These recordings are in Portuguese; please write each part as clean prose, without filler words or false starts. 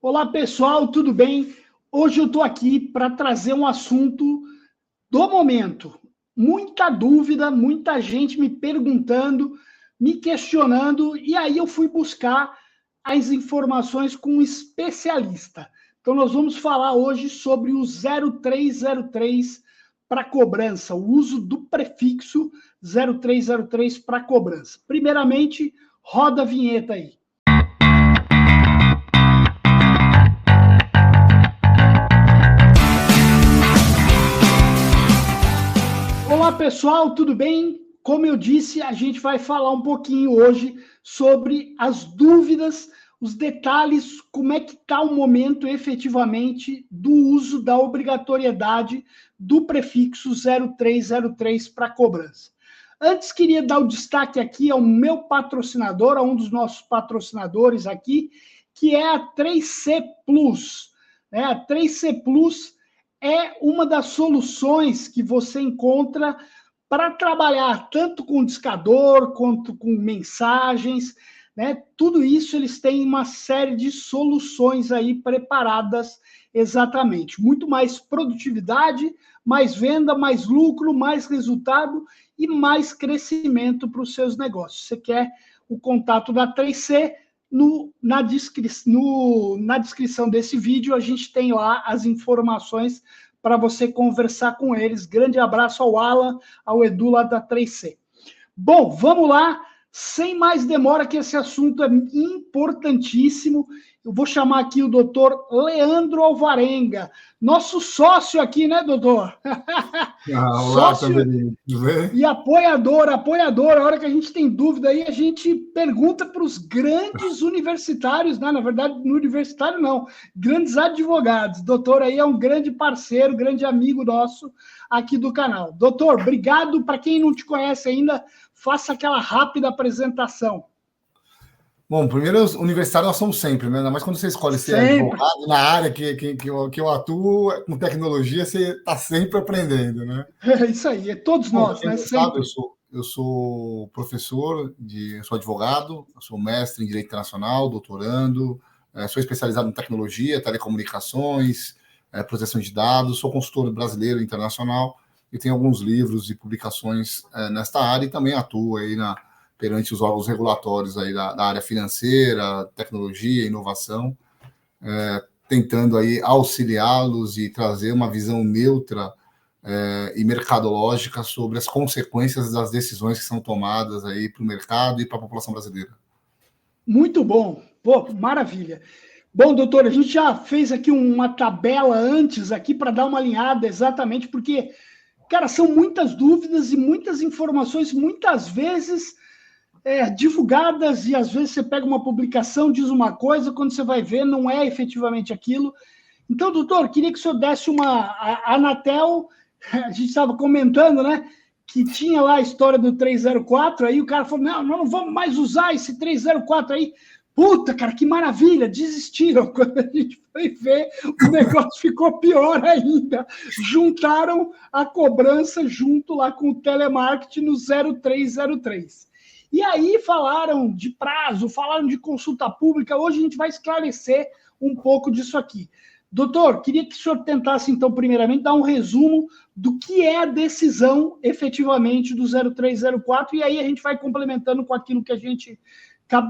Olá, pessoal, tudo bem? Hoje eu estou aqui para trazer um assunto do momento. Muita dúvida, muita gente me perguntando, me questionando, e aí eu fui buscar as informações com um especialista. Então, nós vamos falar hoje sobre o 0303 para cobrança, o uso do prefixo 0303 para cobrança. Primeiramente, roda a vinheta aí. Olá, pessoal, tudo bem? Como eu disse, a gente vai falar um pouquinho hoje sobre as dúvidas, os detalhes, como é que está o momento efetivamente do uso da obrigatoriedade do prefixo 0303 para cobrança. Antes, queria dar o destaque aqui ao meu patrocinador, a um dos nossos patrocinadores aqui, que é a 3C Plus. A 3C Plus é uma das soluções que você encontra para trabalhar tanto com discador quanto com mensagens, né? Tudo isso eles têm uma série de soluções aí preparadas exatamente. Muito mais produtividade, mais venda, mais lucro, mais resultado e mais crescimento para os seus negócios. Você quer o contato da 3C? Na descrição desse vídeo, a gente tem lá as informações para você conversar com eles. Grande abraço ao Alan, ao Edu lá da 3C. Bom, vamos lá, sem mais demora, que esse assunto é importantíssimo. Eu vou chamar aqui o doutor Leandro Alvarenga, nosso sócio aqui, né, doutor? Olá, Taverino, tudo bem? E apoiador. A hora que a gente tem dúvida aí, a gente pergunta para os grandes universitários, né? Na verdade, no universitário não, grandes advogados. Doutor aí é um grande parceiro, grande amigo nosso aqui do canal. Doutor, obrigado. Para quem não te conhece ainda, faça aquela rápida apresentação. Bom, primeiro, universitário nós somos sempre, né? Ainda mais quando você escolhe ser advogado na área que eu atuo, com tecnologia, você está sempre aprendendo, né? É isso aí, é todos Bom, nós, quem né? não sabe, Sempre. eu sou professor, eu sou advogado, eu sou mestre em Direito Internacional, doutorando, sou especializado em tecnologia, telecomunicações, proteção de dados, sou consultor brasileiro e internacional e tenho alguns livros e publicações nesta área e também atuo aí perante os órgãos regulatórios aí da área financeira, tecnologia, inovação, tentando aí auxiliá-los e trazer uma visão neutra e mercadológica sobre as consequências das decisões que são tomadas aí para o mercado e para a população brasileira. Muito bom. Pô, maravilha. Bom, doutor, a gente já fez aqui uma tabela antes aqui para dar uma alinhada exatamente, porque, cara, são muitas dúvidas e muitas informações, muitas vezes divulgadas, e às vezes você pega uma publicação, diz uma coisa, quando você vai ver, não é efetivamente aquilo. Então, doutor, queria que o senhor desse a Anatel, a gente estava comentando, né, que tinha lá a história do 304, aí o cara falou, não, nós não vamos mais usar esse 304 aí. Puta, cara, que maravilha, desistiram. Quando a gente foi ver, o negócio ficou pior ainda. Juntaram a cobrança junto lá com o telemarketing no 0303. E aí falaram de prazo, falaram de consulta pública. Hoje a gente vai esclarecer um pouco disso aqui. Doutor, queria que o senhor tentasse, então, primeiramente, dar um resumo do que é a decisão, efetivamente, do 0304, e aí a gente vai complementando com aquilo que a gente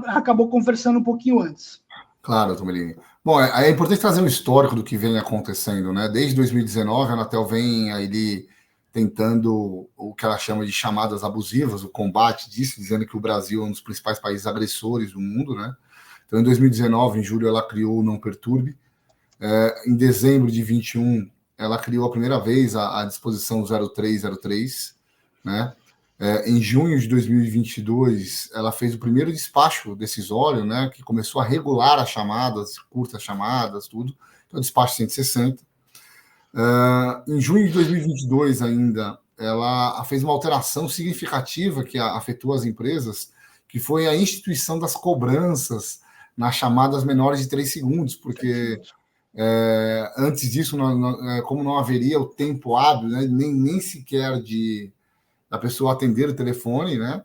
acabou conversando um pouquinho antes. Claro, Tomelini. Bom, é importante trazer um histórico do que vem acontecendo, né? Desde 2019, a Anatel vem aí tentando o que ela chama de chamadas abusivas, o combate disso, dizendo que o Brasil é um dos principais países agressores do mundo, né? Então, em 2019, em julho, ela criou o Não Perturbe. Em dezembro de 21, ela criou a primeira vez a disposição 0303, né? Em junho de 2022, ela fez o primeiro despacho decisório, né, que começou a regular as chamadas, curtas chamadas, tudo. Então, o despacho 160. Em junho de 2022 ainda, ela fez uma alteração significativa que afetou as empresas, que foi a instituição das cobranças nas chamadas menores de 3 segundos, porque antes disso, como não haveria o tempo hábil, né, nem sequer da pessoa atender o telefone, né,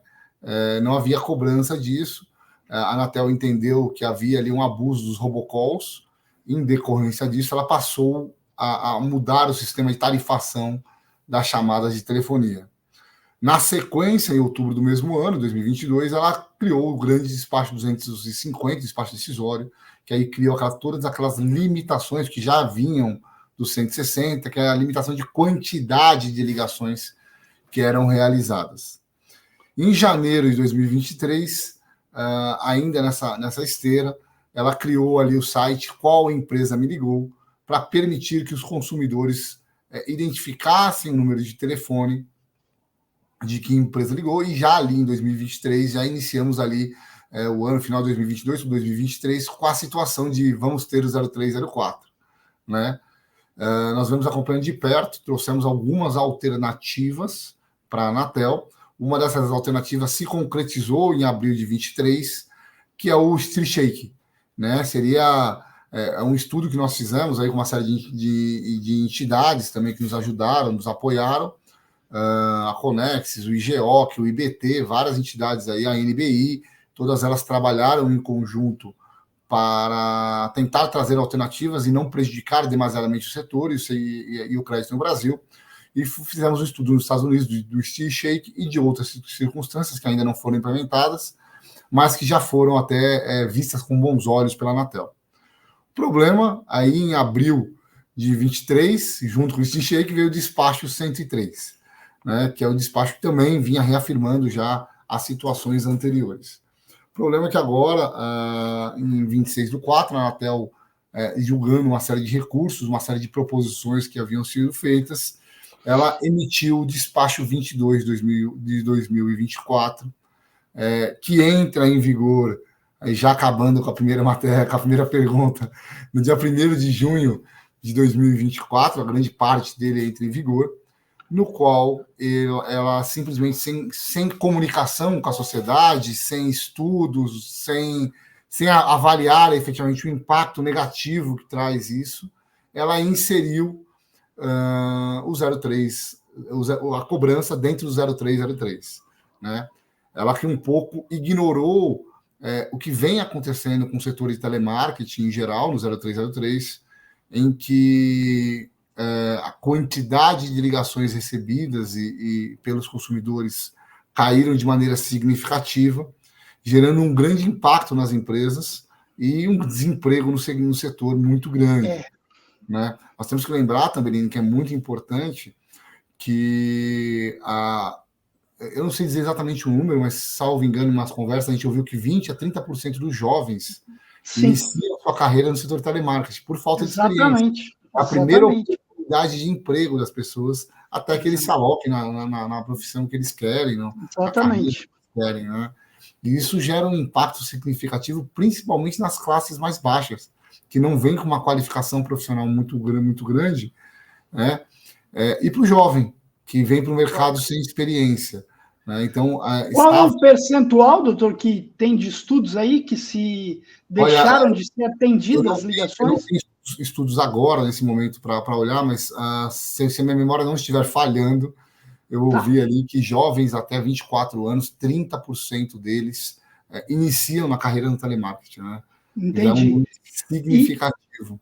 não havia cobrança disso. A Anatel entendeu que havia ali um abuso dos robocalls, em decorrência disso, ela passou a mudar o sistema de tarifação das chamadas de telefonia. Na sequência, em outubro do mesmo ano, 2022, ela criou o grande despacho 250, despacho decisório, que aí criou todas aquelas limitações que já vinham do 160, que é a limitação de quantidade de ligações que eram realizadas. Em janeiro de 2023, ainda nessa esteira, ela criou ali o site Qual Empresa Me Ligou, para permitir que os consumidores identificassem o número de telefone de que empresa ligou, e já ali em 2023, já iniciamos ali o ano final de 2022 para 2023 com a situação de vamos ter o 0304, né? Nós vamos acompanhando de perto, trouxemos algumas alternativas para a Anatel. Uma dessas alternativas se concretizou em abril de 23, que é o Street Shake, né? Seria um estudo que nós fizemos aí com uma série de entidades também que nos ajudaram, nos apoiaram, a Conexis, o IGEOC, o IBT, várias entidades aí, a NBI, todas elas trabalharam em conjunto para tentar trazer alternativas e não prejudicar demasiadamente o setor e o crédito no Brasil. E fizemos um estudo nos Estados Unidos do Steel Shake e de outras circunstâncias que ainda não foram implementadas, mas que já foram até vistas com bons olhos pela Anatel. O problema, aí em abril de 23, junto com o Steel Shake, veio o despacho 103, né, que é o despacho que também vinha reafirmando já as situações anteriores. O problema é que agora, em 26/4, a Anatel, julgando uma série de recursos, uma série de proposições que haviam sido feitas, ela emitiu o despacho 22 de 2024, que entra em vigor, já acabando com a primeira matéria, com a primeira pergunta, no dia 1º de junho de 2024, a grande parte dele entra em vigor, no qual ela simplesmente, sem comunicação com a sociedade, sem estudos, sem avaliar efetivamente o impacto negativo que traz isso, ela inseriu o 03, a cobrança dentro do 0303, né? Ela que um pouco ignorou o que vem acontecendo com o setor de telemarketing em geral, no 0303, em que a quantidade de ligações recebidas e pelos consumidores caíram de maneira significativa, gerando um grande impacto nas empresas e um desemprego no setor muito grande. Né? Nós temos que lembrar também, que é muito importante, que eu não sei dizer exatamente o número, mas, salvo engano, em umas conversas, a gente ouviu que 20% a 30% dos jovens iniciam sua carreira no setor de telemarketing por falta de experiência. A primeira oportunidade de emprego das pessoas, até que eles se aloquem na profissão que eles querem, na carreira que eles querem. Né? E isso gera um impacto significativo, principalmente nas classes mais baixas, que não vem com uma qualificação profissional muito grande, né? E para o jovem, que vem para o mercado sem experiência. Né? Então, qual é o percentual, doutor, que tem de estudos aí que se deixaram de ser atendidas as ligações? Eu não tenho estudos agora, nesse momento, para olhar, mas se a minha memória não estiver falhando, eu ouvi ali que jovens até 24 anos, 30% deles iniciam na carreira no telemarketing. Né? Entendi. É um significativo.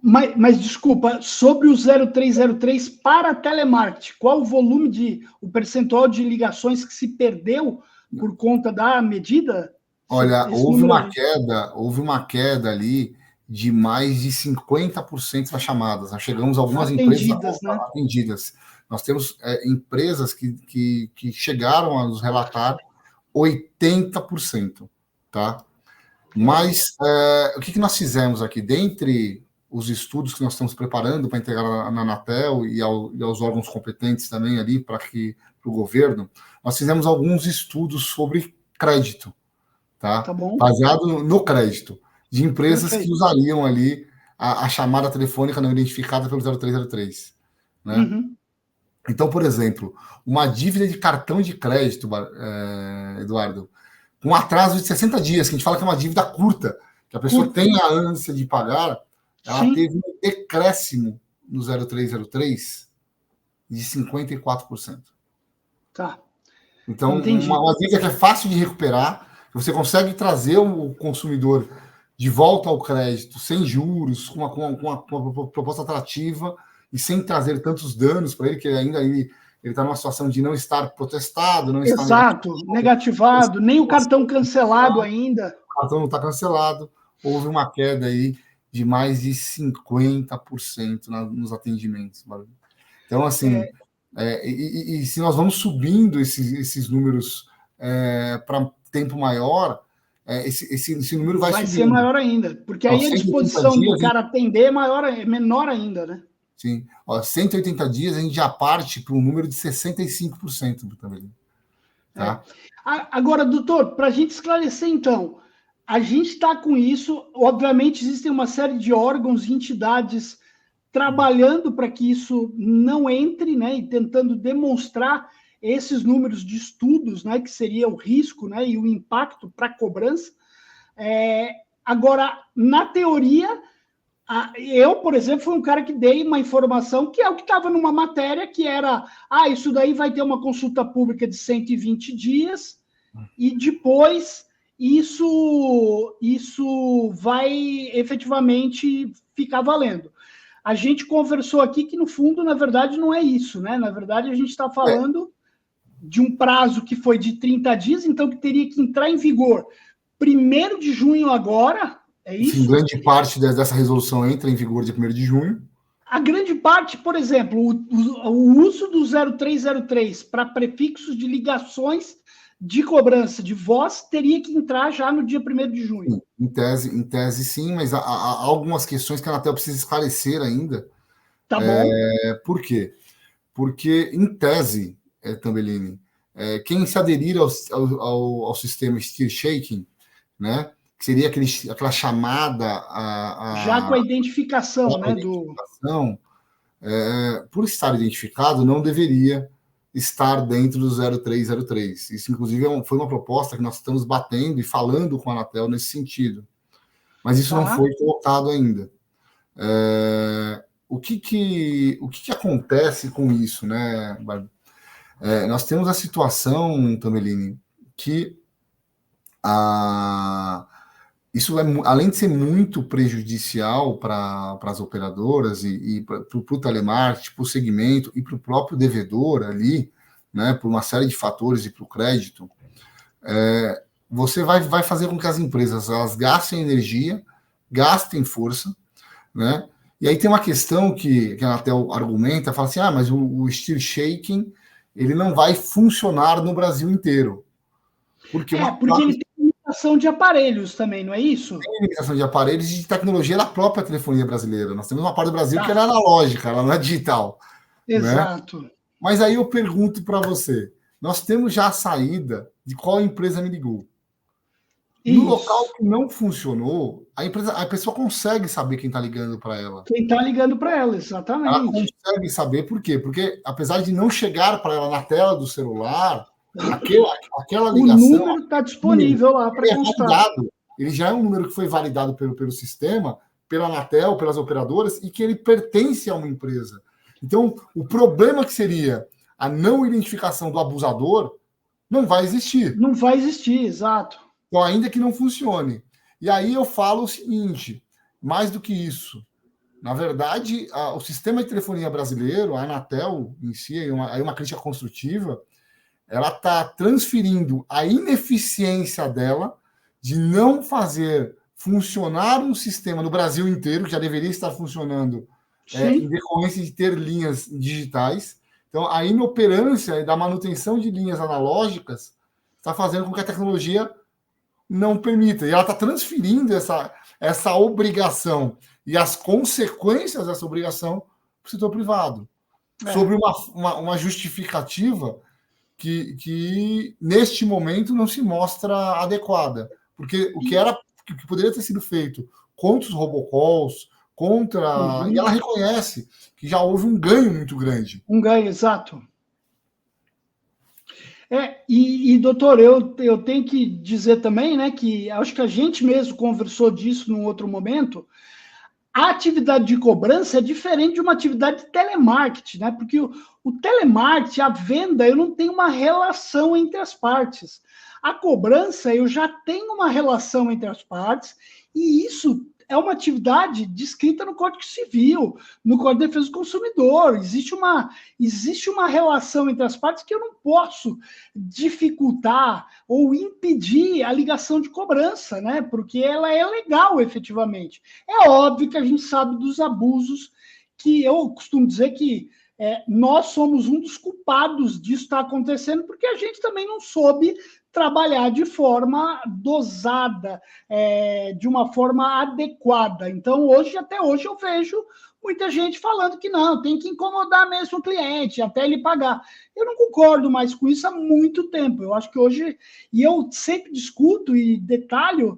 Mas, desculpa, sobre o 0303 para telemarketing, qual o percentual de ligações que se perdeu por conta da medida? Olha, houve uma queda ali de mais de 50% das chamadas. Nós chegamos a algumas empresas atendidas. Nós temos empresas que chegaram a nos relatar 80%. Tá? Mas o que nós fizemos aqui? Dentre os estudos que nós estamos preparando para integrar na Anatel e aos órgãos competentes também ali para o governo, nós fizemos alguns estudos sobre crédito, tá? Baseado no crédito, de empresas que usariam ali a chamada telefônica não identificada pelo 0303. Né? Uhum. Então, por exemplo, uma dívida de cartão de crédito, Eduardo, com um atraso de 60 dias, que a gente fala que é uma dívida curta, que a pessoa tem a ânsia de pagar, ela teve um decréscimo no 0303 de 54%. Tá. Então, uma dívida que é fácil de recuperar, que você consegue trazer o consumidor de volta ao crédito, sem juros, com uma proposta atrativa e sem trazer tantos danos para ele, que ainda ele está numa situação de não estar protestado, não estar negativado, nem o cartão cancelado ainda. O cartão não está cancelado. Houve uma queda aí de mais de 50% nos atendimentos. Então, assim, e se nós vamos subindo esses números para tempo maior, esse número vai ser maior ainda, porque aí a disposição do cara atender é menor ainda, né? Sim. 180 dias a gente já parte para um número de 65% também. Tá? Agora, doutor, para a gente esclarecer, então, a gente está com isso, obviamente existem uma série de órgãos e entidades trabalhando para que isso não entre, né, e tentando demonstrar esses números de estudos, né, que seria o risco, né, e o impacto para a cobrança. Agora, na teoria, eu, por exemplo, fui um cara que dei uma informação que é o que estava numa matéria, que era, isso daí vai ter uma consulta pública de 120 dias, e depois isso vai efetivamente ficar valendo. A gente conversou aqui que, no fundo, na verdade, não é isso, né? Na verdade, a gente está falando de um prazo que foi de 30 dias, então que teria que entrar em vigor 1º de junho agora, é isso? Sim, grande parte dessa resolução entra em vigor dia 1º de junho. A grande parte, por exemplo, o uso do 0303 para prefixos de ligações de cobrança de voz teria que entrar já no dia 1º de junho. Sim, em tese sim, mas há algumas questões que a Anatel precisa esclarecer ainda. Tá bom. Por quê? Porque, em tese, Tambellini, quem se aderir ao sistema Steer Shaking, né, que seria aquela chamada já com a identificação, né? Por estar identificado, não deveria estar dentro do 0303. Isso, inclusive, foi uma proposta que nós estamos batendo e falando com a Anatel nesse sentido. Mas isso não foi colocado ainda. O que acontece com isso, né, Bárbara? Nós temos a situação, Tambellini, que isso além de ser muito prejudicial para as operadoras e para o telemarketing, para o segmento e para o próprio devedor ali, né, por uma série de fatores e para o crédito, você vai fazer com que as empresas elas gastem energia, gastem força, né? E aí tem uma questão que a Anatel argumenta, fala assim, mas o Steer Shaking ele não vai funcionar no Brasil inteiro. Porque ele tem limitação de aparelhos também, não é isso? Tem limitação de aparelhos e de tecnologia da própria telefonia brasileira. Nós temos uma parte do Brasil que ela é analógica, ela não é digital. Exato. Né? Mas aí eu pergunto para você, nós temos já a saída de qual empresa me ligou. No local que não funcionou, a pessoa consegue saber quem está ligando para ela. Quem está ligando para ela, exatamente. Ela consegue saber por quê? Porque, apesar de não chegar para ela na tela do celular, aquela ligação... O número está disponível lá para constar. Ele já é um número que foi validado pelo sistema, pela Anatel, pelas operadoras, e que ele pertence a uma empresa. Então, o problema que seria a não identificação do abusador não vai existir. Não vai existir, exato. Então, ainda que não funcione. E aí eu falo o seguinte, mais do que isso, na verdade, o sistema de telefonia brasileiro, a Anatel em si, aí uma crítica construtiva, ela está transferindo a ineficiência dela de não fazer funcionar um sistema no Brasil inteiro, que já deveria estar funcionando em decorrência de ter linhas digitais. Então, a inoperância da manutenção de linhas analógicas está fazendo com que a tecnologia não permita. E ela está transferindo essa obrigação e as consequências dessa obrigação para o setor privado. Sobre uma justificativa que, neste momento, não se mostra adequada. Porque o que poderia ter sido feito contra os robocalls, e ela reconhece que já houve um ganho muito grande. Um ganho, exato. Doutor, eu tenho que dizer também, né, que acho que a gente mesmo conversou disso num outro momento. A atividade de cobrança é diferente de uma atividade de telemarketing, né? Porque o telemarketing, a venda, eu não tenho uma relação entre as partes. A cobrança, eu já tenho uma relação entre as partes E isso é uma atividade descrita no Código Civil, no Código de Defesa do Consumidor. Existe uma relação entre as partes que eu não posso dificultar ou impedir a ligação de cobrança, né? Porque ela é legal, efetivamente. É óbvio que a gente sabe dos abusos, que eu costumo dizer que nós somos um dos culpados disso estar acontecendo, porque a gente também não soube trabalhar de forma dosada, de uma forma adequada. Então, até hoje, eu vejo muita gente falando que não, tem que incomodar mesmo o cliente, até ele pagar. Eu não concordo mais com isso há muito tempo. Eu acho que hoje, e eu sempre discuto e detalho,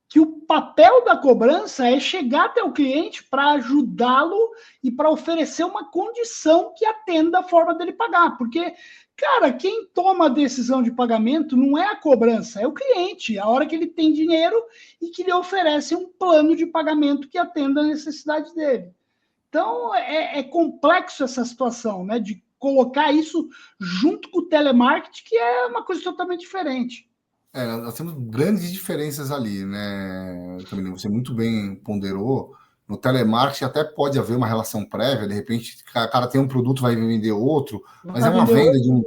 que o papel da cobrança é chegar até o cliente para ajudá-lo e para oferecer uma condição que atenda a forma dele pagar. Porque, cara, quem toma a decisão de pagamento não é a cobrança, é o cliente, a hora que ele tem dinheiro e que lhe oferece um plano de pagamento que atenda a necessidade dele. Então, é complexo essa situação, né, de colocar isso junto com o telemarketing, que é uma coisa totalmente diferente. Nós temos grandes diferenças ali, né? Também você muito bem ponderou. No telemarketing até pode haver uma relação prévia, de repente, o cara tem um produto, vai vender outro, mas é uma venda de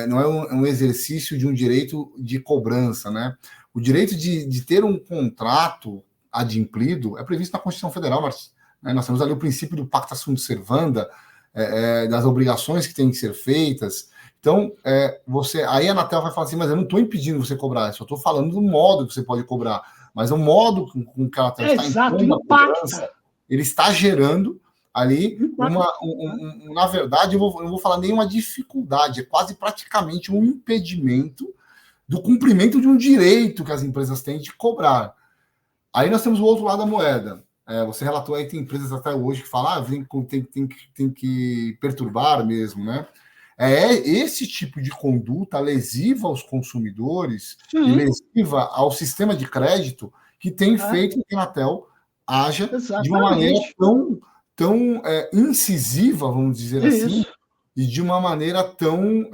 não é um exercício de um direito de cobrança, né? O direito de ter um contrato adimplido é previsto na Constituição Federal, mas nós temos ali o princípio do pacta sunt servanda, das obrigações que têm que ser feitas. Então, aí a Anatel vai falar assim, mas eu não estou impedindo você cobrar, eu só estou falando do modo que você pode cobrar. Mas o modo com que a Anatel está impondo a cobrança, ele está gerando ali na verdade, eu não vou falar nenhuma dificuldade, é quase praticamente um impedimento do cumprimento de um direito que as empresas têm de cobrar. Aí nós temos o outro lado da moeda. Você relatou aí, tem empresas até hoje que falam, tem que perturbar mesmo, né? Esse tipo de conduta lesiva aos consumidores e lesiva ao sistema de crédito que tem feito que a Anatel haja de uma maneira tão incisiva, vamos dizer assim, e de uma maneira tão,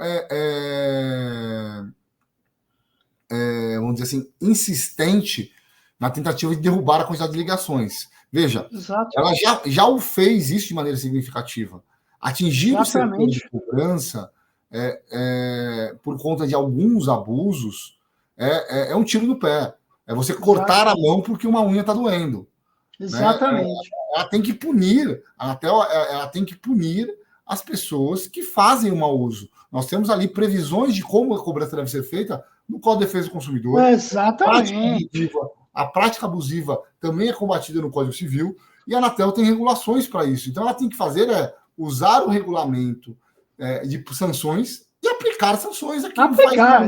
vamos dizer assim, insistente na tentativa de derrubar a quantidade de ligações. Veja, ela já o fez isso de maneira significativa. Atingir o setor de cobrança por conta de alguns abusos é um tiro no pé. É você cortar a mão porque uma unha está doendo. Exatamente. Né? Ela tem que punir, ela tem que punir as pessoas que fazem o mau uso. Nós temos ali previsões de como a cobrança deve ser feita no Código de Defesa do Consumidor. Exatamente. A prática abusiva também é combatida no Código Civil e a Anatel tem regulações para isso. Então ela tem que fazer usar o regulamento de sanções e aplicar sanções aqui.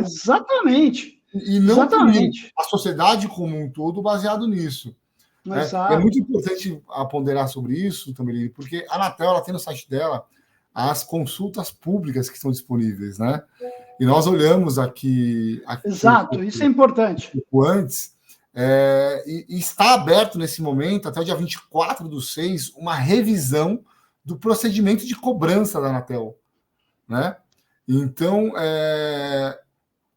Exatamente. E não punir a sociedade como um todo baseado nisso. É muito importante ponderar sobre isso também, porque a Anatel ela tem no site dela as consultas públicas que estão disponíveis, né? E nós olhamos aqui Exato, isso é importante. Antes, e está aberto nesse momento, até o dia 24/6, uma revisão do procedimento de cobrança da Anatel, né? Então,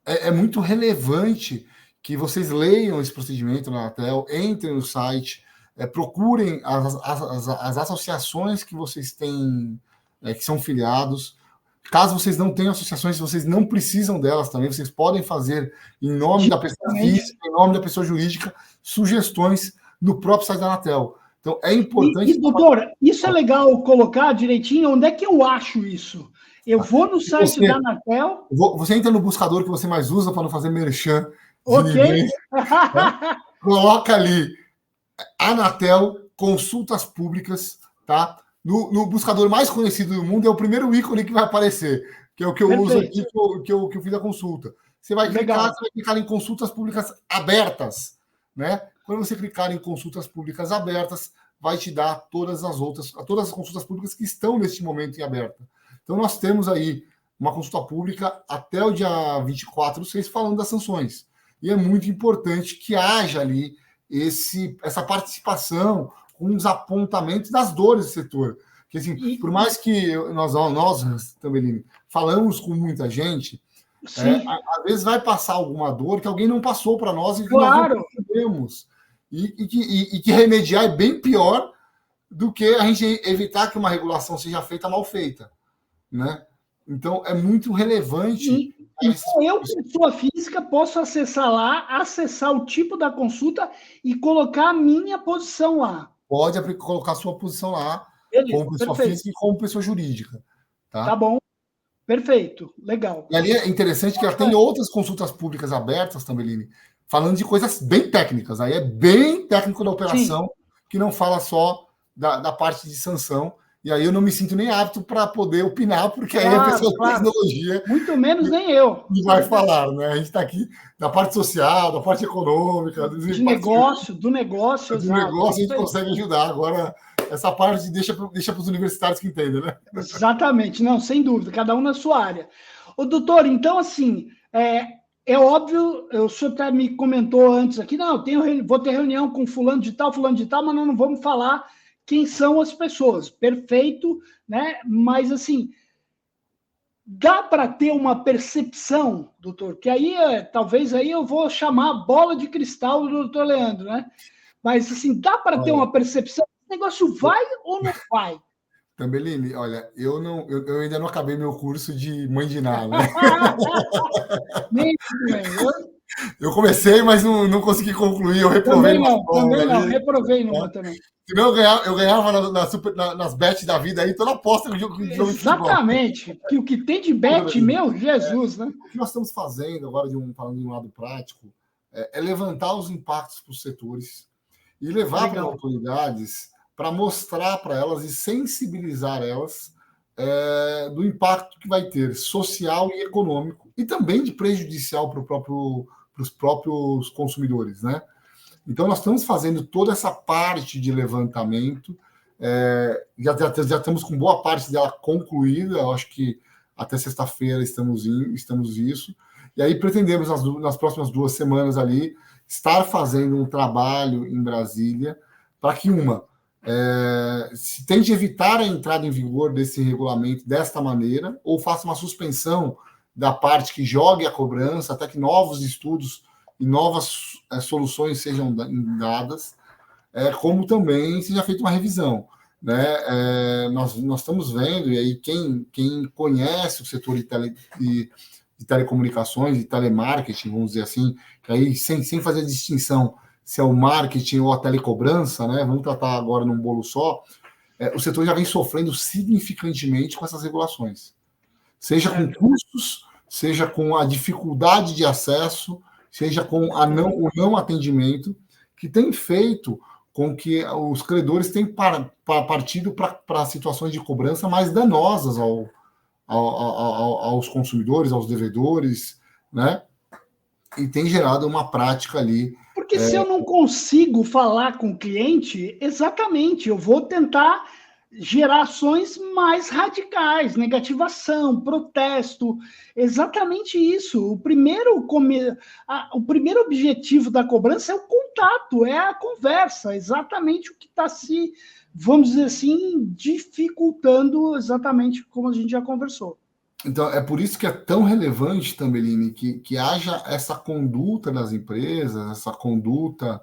é muito relevante que vocês leiam esse procedimento na Anatel, entrem no site, procurem as associações que vocês têm, que são filiados. Caso vocês não tenham associações, vocês não precisam delas também, vocês podem fazer, em nome da pessoa física, em nome da pessoa jurídica, sugestões no próprio site da Anatel. Então, é importante... doutor, isso é legal colocar direitinho, onde é que eu acho isso? Eu vou no site da Anatel... Você entra no buscador que você mais usa para não fazer merchan de ninguém. Coloca ali Anatel, consultas públicas, tá? No buscador mais conhecido do mundo, é o primeiro ícone que vai aparecer, que é o que eu uso aqui, que eu fiz a consulta. Você vai clicar em consultas públicas abertas, né? Quando você clicar em consultas públicas abertas, vai te dar todas as consultas públicas que estão neste momento em aberta. Então, nós temos aí uma consulta pública até o dia 24/6 falando das sanções. E é muito importante que haja ali essa participação com os apontamentos das dores do setor. Porque, assim, por mais que nós também falamos com muita gente, às vezes vai passar alguma dor que alguém não passou para nós e que nós não percebemos. e que remediar é bem pior do que a gente evitar que uma regulação seja feita mal feita, né? Então, é muito relevante. Então, eu, pessoa física, posso acessar lá, acessar o tipo da consulta e colocar a minha posição lá. Pode colocar a sua posição lá, Beleza, como pessoa perfeito. física e como pessoa jurídica. Tá bom, perfeito, legal. E ali é interessante que ela tem outras consultas públicas abertas, Tambellini, falando de coisas bem técnicas. Aí é bem técnico da operação, sim, que não fala só da parte de sanção. E aí eu não me sinto nem apto para poder opinar, porque aí a pessoa de tecnologia... Muito menos nem eu. E vai falar, né? A gente está aqui da parte social, da parte econômica, do negócio, do negócio, a gente consegue ajudar. Agora, essa parte deixa para os universitários que entendem, né? Exatamente, não, sem dúvida, cada um na sua área. Ô, doutor, então, assim, é óbvio, o senhor até me comentou antes aqui, não, vou ter reunião com fulano de tal, mas nós não vamos falar quem são as pessoas. Perfeito, né? Mas, assim, dá para ter uma percepção, doutor, que aí, talvez aí eu vou chamar a bola de cristal do doutor Leandro, né? Mas, assim, dá para ter uma percepção, o negócio vai ou não vai? Tambellini, olha, eu ainda não acabei meu curso de mãe de Ná, né? Eu comecei, mas não consegui concluir, eu reprovei. Também não, reprovei numa também. Senão eu ganhava nas bets da vida aí, toda aposta no jogo de futebol. Exatamente, que o que tem de bet, meu Jesus, né? O que nós estamos fazendo agora, falando de um lado prático, é levantar os impactos para os setores e levar para as autoridades para mostrar para elas e sensibilizar elas do impacto que vai ter social e econômico e também de prejudicial para os próprios consumidores, né? Então, nós estamos fazendo toda essa parte de levantamento, já estamos com boa parte dela concluída, eu acho que até sexta-feira estamos isso, e aí pretendemos, nas próximas 2 semanas ali, estar fazendo um trabalho em Brasília para que, se tente evitar a entrada em vigor desse regulamento desta maneira, ou faça uma suspensão da parte que jogue a cobrança, até que novos estudos e novas soluções sejam dadas, como também seja feita uma revisão, né? Nós estamos vendo, e aí quem conhece o setor de telecomunicações, de telemarketing, vamos dizer assim, que aí sem fazer distinção se é o marketing ou a telecobrança, né? Vamos tratar agora num bolo só. O setor já vem sofrendo significantemente com essas regulações, seja com custos, seja com a dificuldade de acesso, seja com o não atendimento, que tem feito com que os credores tenham partido para situações de cobrança mais danosas aos consumidores, aos devedores, né? E tem gerado uma prática ali. Porque se eu não consigo falar com o cliente, exatamente, eu vou tentar gerar ações mais radicais, negativação, protesto, exatamente isso. O primeiro objetivo da cobrança é o contato, é a conversa, exatamente o que está se, vamos dizer assim, dificultando, exatamente como a gente já conversou. Então, é por isso que é tão relevante, Tambellini, que haja essa conduta das empresas, essa conduta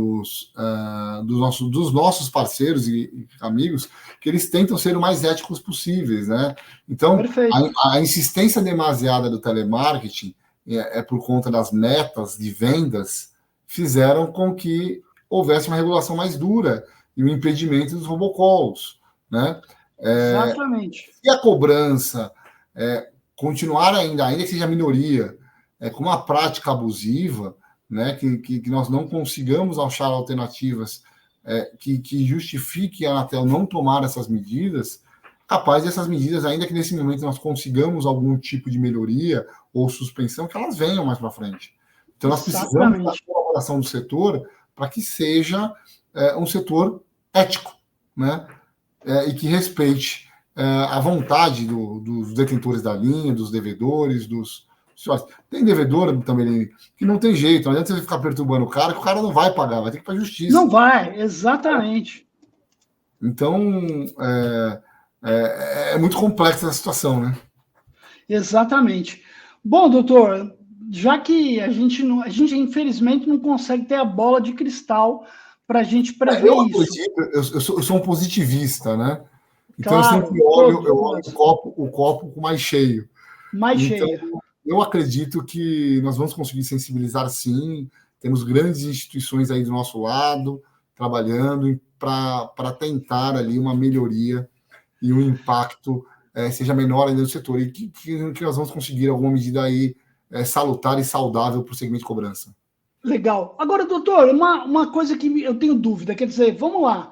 dos nossos parceiros e amigos, que eles tentam ser o mais éticos possíveis, né? Então, a insistência demasiada do telemarketing, por conta das metas de vendas, fizeram com que houvesse uma regulação mais dura e o impedimento dos robocalls, né? Exatamente. Se a cobrança continuar ainda que seja minoria, com uma prática abusiva, né, que nós não consigamos achar alternativas que justifiquem a Anatel não tomar essas medidas, capaz dessas medidas, ainda que nesse momento nós consigamos algum tipo de melhoria ou suspensão, que elas venham mais para frente. Então, nós precisamos da colaboração do setor para que seja um setor ético, né? E que respeite a vontade dos detentores da linha, dos devedores, Tem devedor também que não tem jeito, não adianta você ficar perturbando o cara, que o cara não vai pagar, vai ter que ir para a justiça. Não vai, exatamente. Então, é muito complexa a situação, né? Exatamente. Bom, doutor, já que a gente infelizmente não consegue ter a bola de cristal para a gente prever isso. Eu sou um positivista, né? Então eu Claro, sempre olho, todos nós. o copo mais cheio. Mais Então, cheio. eu acredito que nós vamos conseguir sensibilizar, sim. Temos grandes instituições aí do nosso lado, trabalhando para tentar ali uma melhoria e um impacto seja menor ainda no setor. E que nós vamos conseguir alguma medida aí salutar e saudável para o segmento de cobrança. Legal. Agora, doutor, uma coisa que eu tenho dúvida, quer dizer, vamos lá.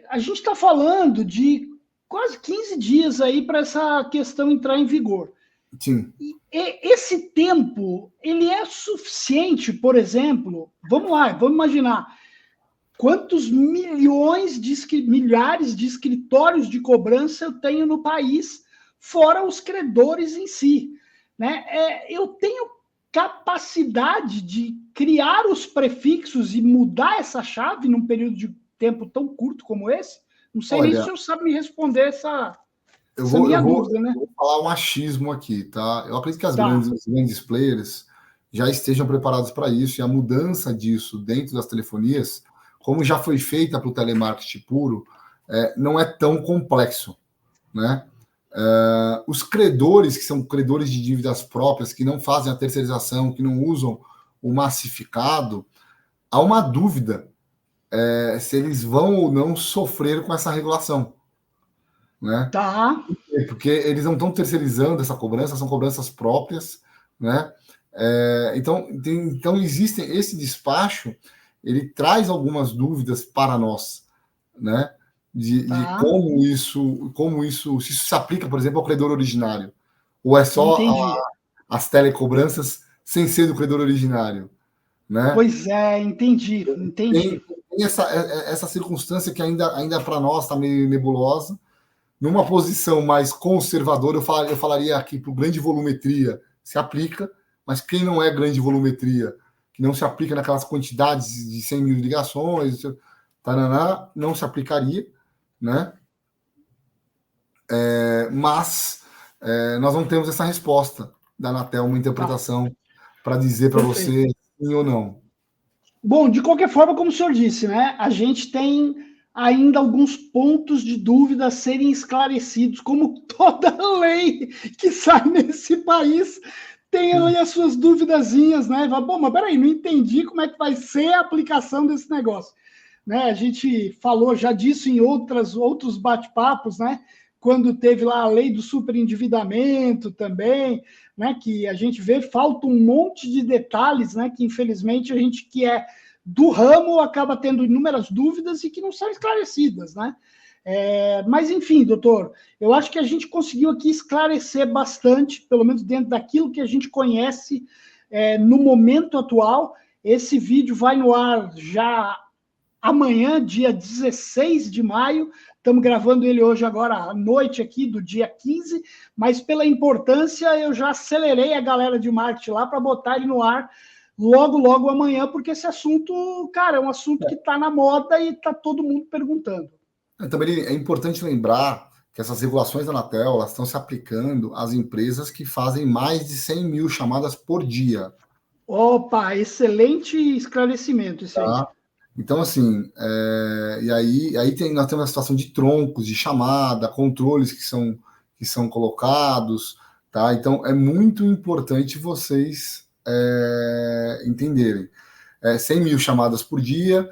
A gente está falando de quase 15 dias aí para essa questão entrar em vigor. Sim. E esse tempo, ele é suficiente, por exemplo, vamos lá, vamos imaginar, quantos milhares de escritórios de cobrança eu tenho no país, fora os credores em si. Né? Eu tenho capacidade de criar os prefixos e mudar essa chave num período de tempo tão curto como esse? Não sei nem se o senhor sabe me responder essa minha dúvida, né? Eu vou falar um achismo aqui, tá? Eu acredito que os grandes players já estejam preparados para isso, e a mudança disso dentro das telefonias, como já foi feita para o telemarketing puro, não é tão complexo, né? Os credores, que são credores de dívidas próprias, que não fazem a terceirização, que não usam o massificado, há uma dúvida se eles vão ou não sofrer com essa regulação. Né? Tá. Porque eles não estão terceirizando essa cobrança, são cobranças próprias, né? Então existe esse despacho, ele traz algumas dúvidas para nós, né? De como isso se aplica, por exemplo, ao credor originário, ou é só as telecobranças sem ser do credor originário, né? Pois é, entendi. Tem essa circunstância que ainda para nós está meio nebulosa. Numa posição mais conservadora, eu falaria aqui para o grande volumetria se aplica, mas quem não é grande volumetria, que não se aplica naquelas quantidades de 100 mil ligações, taraná, não se aplicaria, né? Mas nós não temos essa resposta da Anatel, uma interpretação para dizer para você sim ou não. Bom, de qualquer forma, como o senhor disse, né? A gente tem ainda alguns pontos de dúvida a serem esclarecidos, como toda lei que sai nesse país tem ali as suas duvidazinhas, né? Bom, mas peraí, não entendi como é que vai ser a aplicação desse negócio. Né? A gente falou já disso em outros bate-papos, né? Quando teve lá a lei do superendividamento também, né? Que a gente vê, falta um monte de detalhes, né? Que infelizmente a gente que é do ramo acaba tendo inúmeras dúvidas e que não são esclarecidas, né? Mas, enfim, doutor, eu acho que a gente conseguiu aqui esclarecer bastante, pelo menos dentro daquilo que a gente conhece no momento atual. Esse vídeo vai no ar já amanhã, dia 16 de maio. Estamos gravando ele hoje agora à noite aqui, do dia 15, mas pela importância eu já acelerei a galera de marketing lá para botar ele no ar logo amanhã, porque esse assunto, cara, é um assunto que está na moda e está todo mundo perguntando. Também é importante lembrar que essas regulações da Anatel, elas estão se aplicando às empresas que fazem mais de 100 mil chamadas por dia. Opa, excelente esclarecimento isso aí. Então, assim, e aí nós temos a situação de troncos, de chamada, controles que são colocados, tá? Então, é muito importante vocês entenderem. 100 mil chamadas por dia,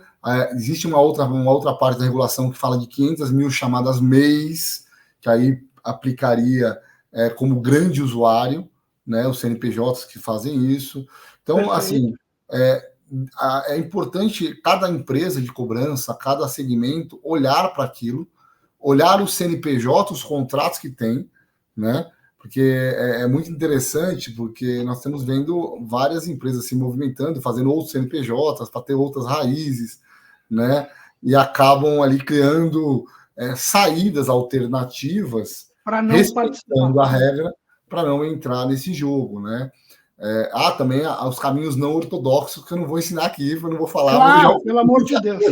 existe uma outra parte da regulação que fala de 500 mil chamadas mês, que aí aplicaria como grande usuário, né, os CNPJs que fazem isso. Então, perfeito. Assim, é importante cada empresa de cobrança, cada segmento, olhar para aquilo, olhar o CNPJ, os contratos que tem, né? Porque é muito interessante, porque nós estamos vendo várias empresas se movimentando, fazendo outros CNPJs para ter outras raízes, né? E acabam ali criando saídas alternativas, respeitando a regra, para não entrar nesse jogo, né? Também os caminhos não ortodoxos, que eu não vou ensinar aqui, eu não vou falar. Claro, mas pelo amor de Deus.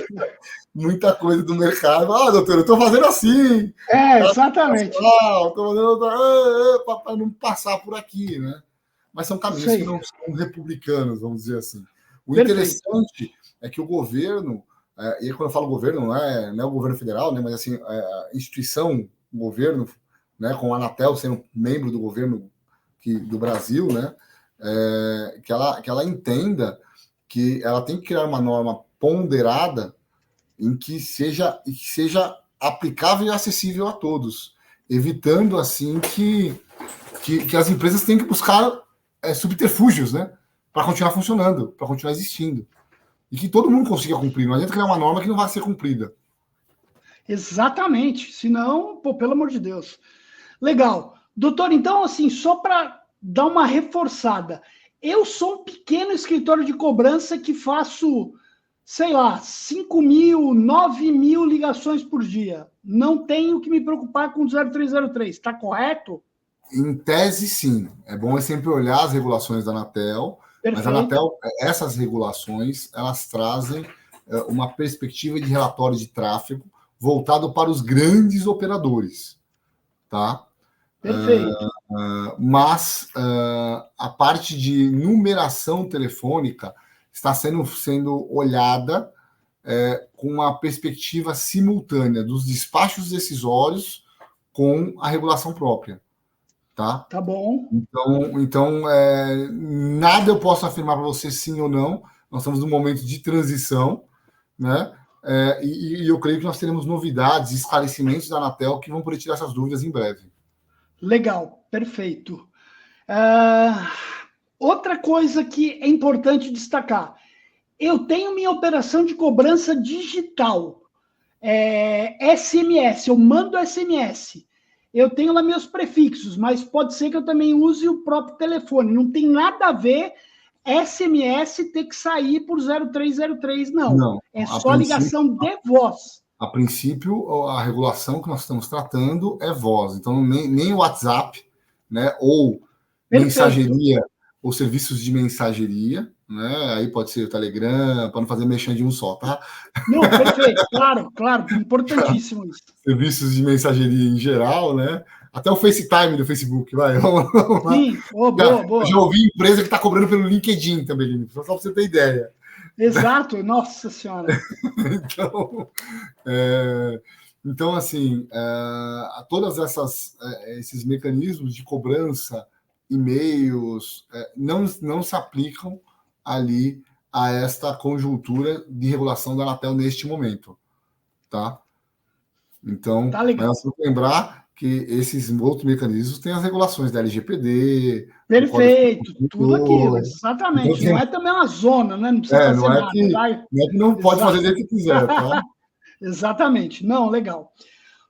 Muita coisa do mercado. Doutor, eu estou fazendo assim. Exatamente. Estou fazendo para não passar por aqui, né? mas são caminhos que não são republicanos, vamos dizer assim. O interessante é que o governo, e quando eu falo governo, não é o governo federal, né, mas assim, a instituição, o governo, né, com a Anatel sendo membro do governo do Brasil, né, que ela entenda que ela tem que criar uma norma ponderada em que seja aplicável e acessível a todos, evitando assim que as empresas tenham que buscar subterfúgios, né, para continuar funcionando, para continuar existindo. E que todo mundo consiga cumprir. Não adianta criar uma norma que não vai ser cumprida. Exatamente. Senão, pelo amor de Deus. Legal. Doutor, então, assim, só para dar uma reforçada, eu sou um pequeno escritório de cobrança que faço, sei lá, 5.000, 9.000 ligações por dia. Não tenho que me preocupar com o 0303. Está correto? Em tese, sim. É bom sempre olhar as regulações da Anatel. Perfeito. Mas a Anatel, essas regulações, elas trazem uma perspectiva de relatório de tráfego voltado para os grandes operadores, tá? Perfeito. Mas a parte de numeração telefônica está sendo olhada com uma perspectiva simultânea dos despachos decisórios com a regulação própria. Tá bom. Então nada eu posso afirmar para você sim ou não. Nós estamos num momento de transição, né? E eu creio que nós teremos novidades, esclarecimentos da Anatel que vão poder tirar essas dúvidas em breve. Legal, perfeito. Outra coisa que é importante destacar: eu tenho minha operação de cobrança digital, SMS, eu mando SMS. Eu tenho lá meus prefixos, mas pode ser que eu também use o próprio telefone. Não tem nada a ver SMS ter que sair por 0303, não. Não. É só ligação de voz. A princípio, a regulação que nós estamos tratando é voz. Então, nem o WhatsApp, né, ou mensageria, ou serviços de mensageria, né? Aí pode ser o Telegram, para não fazer mexer de um só, tá? Não, perfeito, claro, importantíssimo isso. Serviços de mensageria em geral, né? Até o FaceTime do Facebook, vai. Sim, boa. Já ouvi empresa que está cobrando pelo LinkedIn também, só para você ter ideia. Exato, nossa senhora. Então, assim, todas esses mecanismos de cobrança, e-mails, não se aplicam ali a esta conjuntura de regulação da Anatel neste momento, tá? Então, mas nós temos que lembrar que esses outros mecanismos têm as regulações da LGPD. Perfeito, tudo aquilo, exatamente. Então, não é também uma zona, né? Não precisa fazer nada. Não é que não pode fazer do que quiser, tá? Exatamente. Não, legal.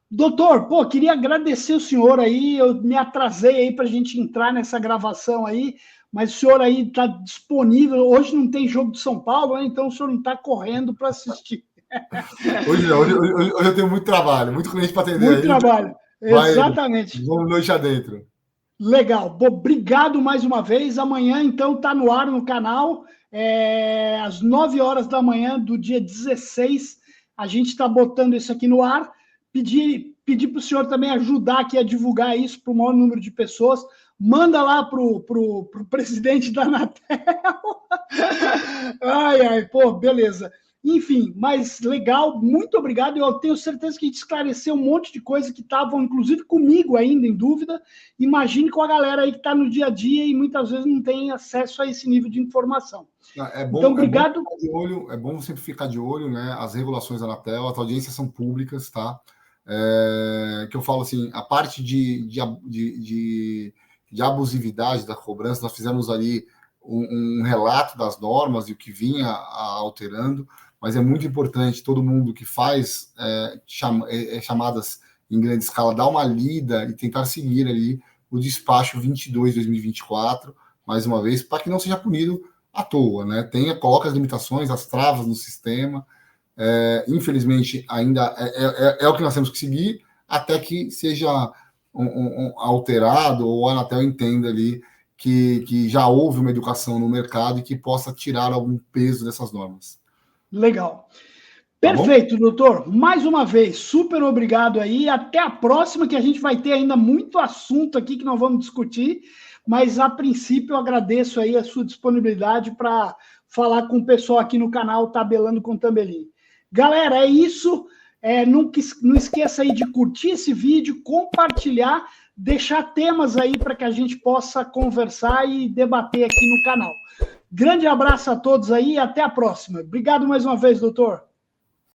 Doutor, queria agradecer o senhor aí, eu me atrasei aí para a gente entrar nessa gravação aí, mas o senhor aí está disponível, hoje não tem jogo de São Paulo, né? Então o senhor não está correndo para assistir. Hoje eu tenho muito trabalho, muito cliente para atender. Muito trabalho, exatamente. Vamos noite adentro. Legal, obrigado mais uma vez. Amanhã, então, está no ar no canal, às 9 horas da manhã do dia 16, a gente está botando isso aqui no ar. Pedir para o senhor também ajudar aqui a divulgar isso para o maior número de pessoas. Manda lá para o presidente da Anatel. Beleza. Enfim, mas legal, muito obrigado. Eu tenho certeza que a gente esclareceu um monte de coisa que estavam, inclusive, comigo ainda em dúvida. Imagine com a galera aí que está no dia a dia e muitas vezes não tem acesso a esse nível de informação. Então, obrigado. É bom sempre ficar de olho, né? As regulações da Anatel, as audiências são públicas, tá? Que eu falo assim, a parte de abusividade da cobrança, nós fizemos ali um relato das normas e o que vinha alterando, mas é muito importante todo mundo que faz chamadas em grande escala dar uma lida e tentar seguir ali o despacho 22/2024, mais uma vez, para que não seja punido à toa, né? Coloca as limitações, as travas no sistema. Infelizmente, ainda é o que nós temos que seguir, até que seja alterado ou a Anatel entenda ali que já houve uma educação no mercado e que possa tirar algum peso dessas normas. Legal. Perfeito, doutor. Mais uma vez, super obrigado aí. Até a próxima, que a gente vai ter ainda muito assunto aqui que nós vamos discutir. mas a princípio eu agradeço aí a sua disponibilidade para falar com o pessoal aqui no canal Tabelando com Tambelim. Galera, é isso. Não esqueça aí de curtir esse vídeo, compartilhar, deixar temas aí para que a gente possa conversar e debater aqui no canal. Grande abraço a todos aí e até a próxima. Obrigado mais uma vez, doutor.